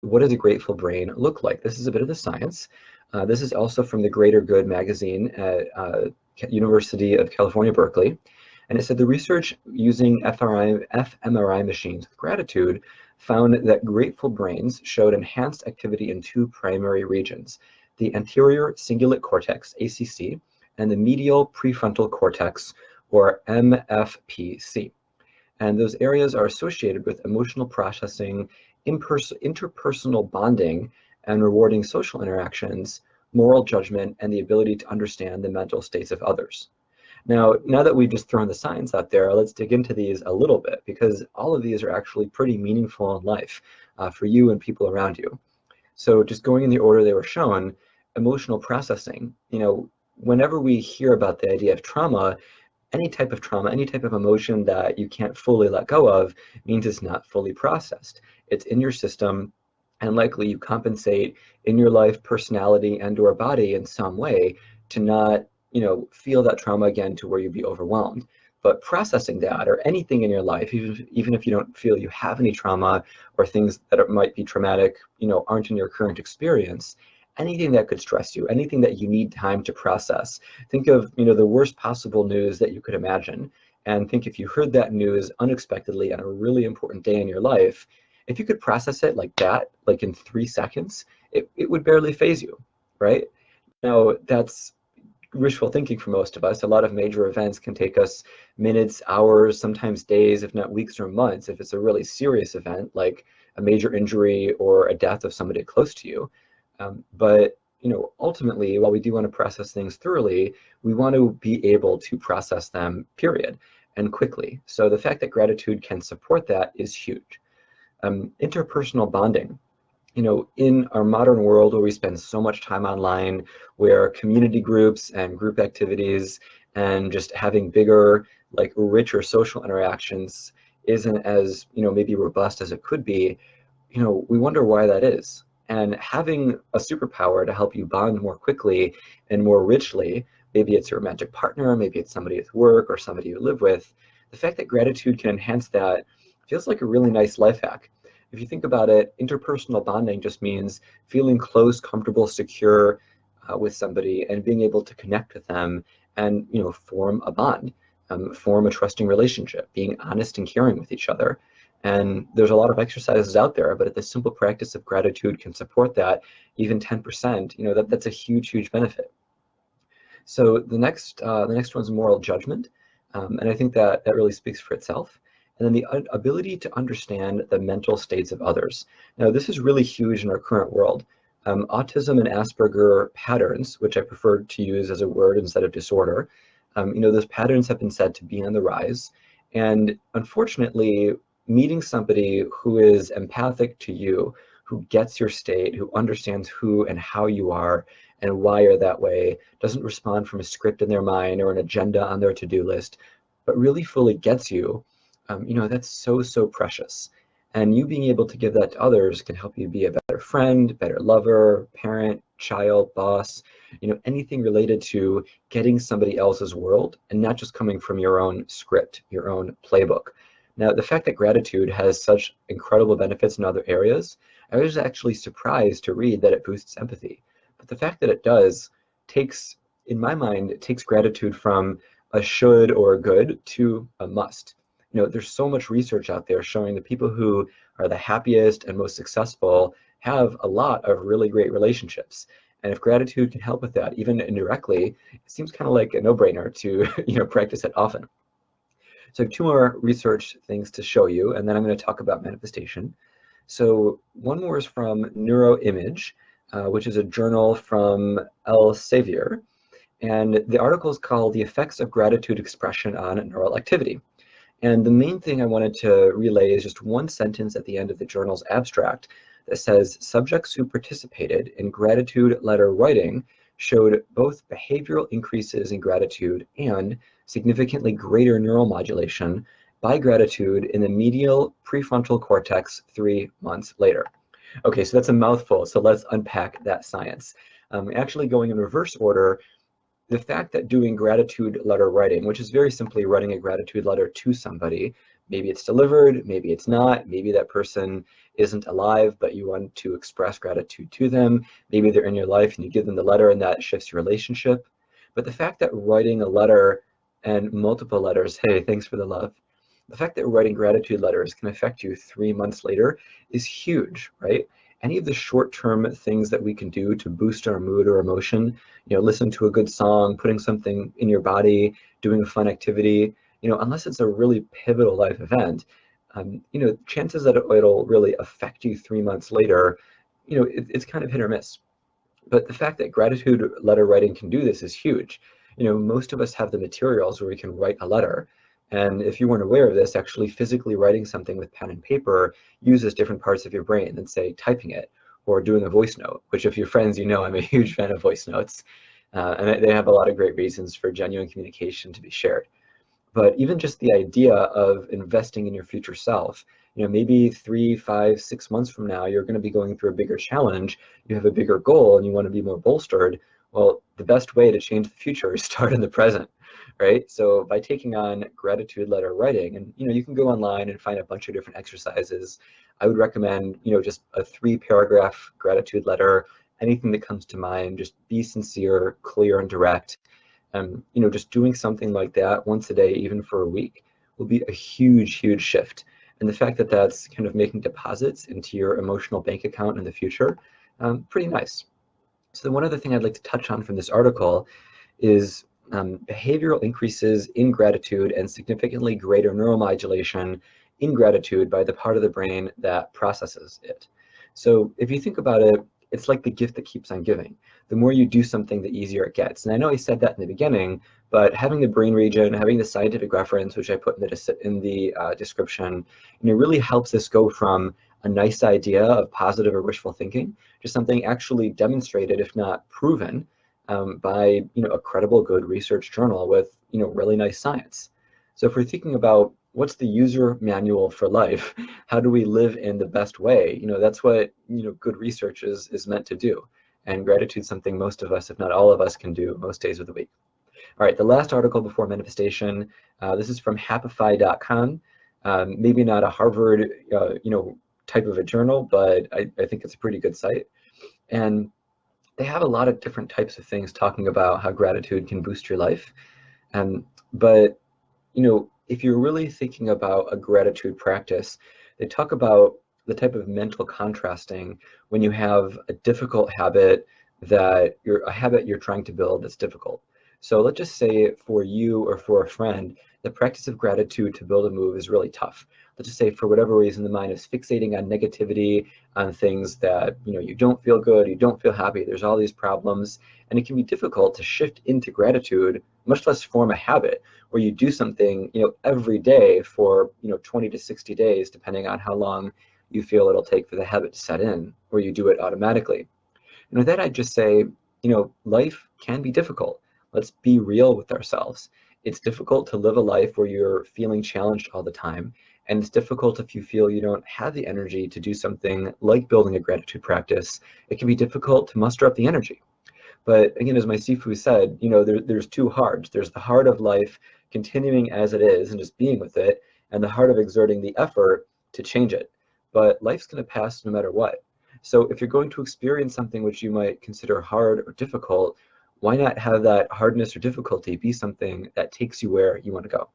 what does a grateful brain look like? This is a bit of the science. This is also from the Greater Good magazine at University of California, Berkeley. And it said the research using fMRI machines with gratitude found that grateful brains showed enhanced activity in two primary regions, the anterior cingulate cortex, ACC, and the medial prefrontal cortex, or MFPC. And those areas are associated with emotional processing, interpersonal bonding, and rewarding social interactions, moral judgment, and the ability to understand the mental states of others. Now that we've just thrown the science out there, let's dig into these a little bit, because all of these are actually pretty meaningful in life for you and people around you. So just going in the order they were shown, emotional processing, whenever we hear about the idea of trauma, any type of emotion that you can't fully let go of means it's not fully processed. It's in your system, and likely you compensate in your life, personality, and/or body in some way to not, feel that trauma again to where you'd be overwhelmed. But processing that, or anything in your life, even if you don't feel you have any trauma or things that might be traumatic, aren't in your current experience, anything that could stress you, anything that you need time to process. Think of, the worst possible news that you could imagine, and think if you heard that news unexpectedly on a really important day in your life, if you could process it like that, like in 3 seconds, it would barely faze you, right? Now, that's wishful thinking for most of us. A lot of major events can take us minutes, hours, sometimes days, if not weeks or months, if it's a really serious event, like a major injury or a death of somebody close to you. But ultimately, while we do want to process things thoroughly, we want to be able to process them, period, and quickly. So the fact that gratitude can support that is huge. Interpersonal bonding. In our modern world where we spend so much time online, where community groups and group activities and just having bigger, like richer social interactions isn't as, maybe robust as it could be, we wonder why that is. And having a superpower to help you bond more quickly and more richly, maybe it's your romantic partner, maybe it's somebody at work or somebody you live with, the fact that gratitude can enhance that feels like a really nice life hack. If you think about it, interpersonal bonding just means feeling close, comfortable, secure with somebody and being able to connect with them and, form a bond, form a trusting relationship, being honest and caring with each other. And there's a lot of exercises out there, but if the simple practice of gratitude can support that, even 10%, that's a huge, huge benefit. So the next one's moral judgment, and I think that really speaks for itself. And then the ability to understand the mental states of others. Now, this is really huge in our current world. Autism and Asperger patterns, which I prefer to use as a word instead of disorder, those patterns have been said to be on the rise. And unfortunately, meeting somebody who is empathic to you, who gets your state, who understands who and how you are and why you're that way, doesn't respond from a script in their mind or an agenda on their to-do list, but really fully gets you, that's so, so precious. And you being able to give that to others can help you be a better friend, better lover, parent, child, boss, anything related to getting somebody else's world and not just coming from your own script, your own playbook. Now, the fact that gratitude has such incredible benefits in other areas, I was actually surprised to read that it boosts empathy. But the fact that it does in my mind, it takes gratitude from a should or a good to a must. There's so much research out there showing the people who are the happiest and most successful have a lot of really great relationships. And if gratitude can help with that, even indirectly, it seems kind of like a no-brainer to practice it often. So I have 2 more research things to show you, and then I'm going to talk about manifestation. So one more is from Neuroimage, which is a journal from Elsevier. And the article is called The Effects of Gratitude Expression on Neural Activity. And the main thing I wanted to relay is just one sentence at the end of the journal's abstract that says, subjects who participated in gratitude letter writing showed both behavioral increases in gratitude and significantly greater neural modulation by gratitude in the medial prefrontal cortex 3 months later. Okay, so that's a mouthful, so let's unpack that science. Actually going in reverse order, the fact that doing gratitude letter writing, which is very simply writing a gratitude letter to somebody, maybe it's delivered, maybe it's not, maybe that person isn't alive, but you want to express gratitude to them. Maybe they're in your life and you give them the letter and that shifts your relationship. But the fact that writing a letter and multiple letters, hey, thanks for the love, the fact that writing gratitude letters can affect you 3 months later is huge, right? Any of the short-term things that we can do to boost our mood or emotion, listen to a good song, putting something in your body, doing a fun activity, unless it's a really pivotal life event, chances that it'll really affect you 3 months later, it's kind of hit or miss. But the fact that gratitude letter writing can do this is huge. Most of us have the materials where we can write a letter. And if you weren't aware of this, actually physically writing something with pen and paper uses different parts of your brain than, say, typing it or doing a voice note, which if you're friends, I'm a huge fan of voice notes. And they have a lot of great reasons for genuine communication to be shared. But even just the idea of investing in your future self, maybe 3, 5, 6 months from now, you're going to be going through a bigger challenge, you have a bigger goal, and you want to be more bolstered. Well, the best way to change the future is start in the present, right? So by taking on gratitude letter writing, and you can go online and find a bunch of different exercises. I would recommend, just a 3-paragraph gratitude letter, anything that comes to mind. Just be sincere, clear, and direct. Just doing something like that once a day, even for a week, will be a huge, huge shift. And the fact that that's kind of making deposits into your emotional bank account in the future, pretty nice. So the one other thing I'd like to touch on from this article is behavioral increases in gratitude and significantly greater neuromodulation in gratitude by the part of the brain that processes it. So if you think about it, it's like the gift that keeps on giving. The more you do something, the easier it gets. And I know I said that in the beginning, but having the brain region, having the scientific reference, which I put in the description, really helps this go from a nice idea of positive or wishful thinking to something actually demonstrated, if not proven, by a credible, good research journal with really nice science. So if we're thinking about what's the user manual for life, how do we live in the best way, that's what good research is meant to do. And gratitude is something most of us, if not all of us, can do most days of the week. All right, the last article before manifestation, this is from happify.com. Maybe not a Harvard type of a journal, but I think it's a pretty good site. And they have a lot of different types of things talking about how gratitude can boost your life. But if you're really thinking about a gratitude practice, they talk about the type of mental contrasting when you have a difficult habit you're trying to build that's difficult. So let's just say for you or for a friend, the practice of gratitude to build a move is really tough. Let's just say for whatever reason, the mind is fixating on negativity, on things that you don't feel good, you don't feel happy, there's all these problems, and it can be difficult to shift into gratitude, much less form a habit where you do something every day for 20 to 60 days, depending on how long you feel it'll take for the habit to set in, or you do it automatically. And with that, I'd just say, life can be difficult. Let's be real with ourselves. It's difficult to live a life where you're feeling challenged all the time. And it's difficult if you feel you don't have the energy to do something like building a gratitude practice. It can be difficult to muster up the energy. But again, as my Sifu said, there's two hearts. There's the heart of life continuing as it is and just being with it, and the heart of exerting the effort to change it. But life's going to pass no matter what. So if you're going to experience something which you might consider hard or difficult, why not have that hardness or difficulty be something that takes you where you want to go?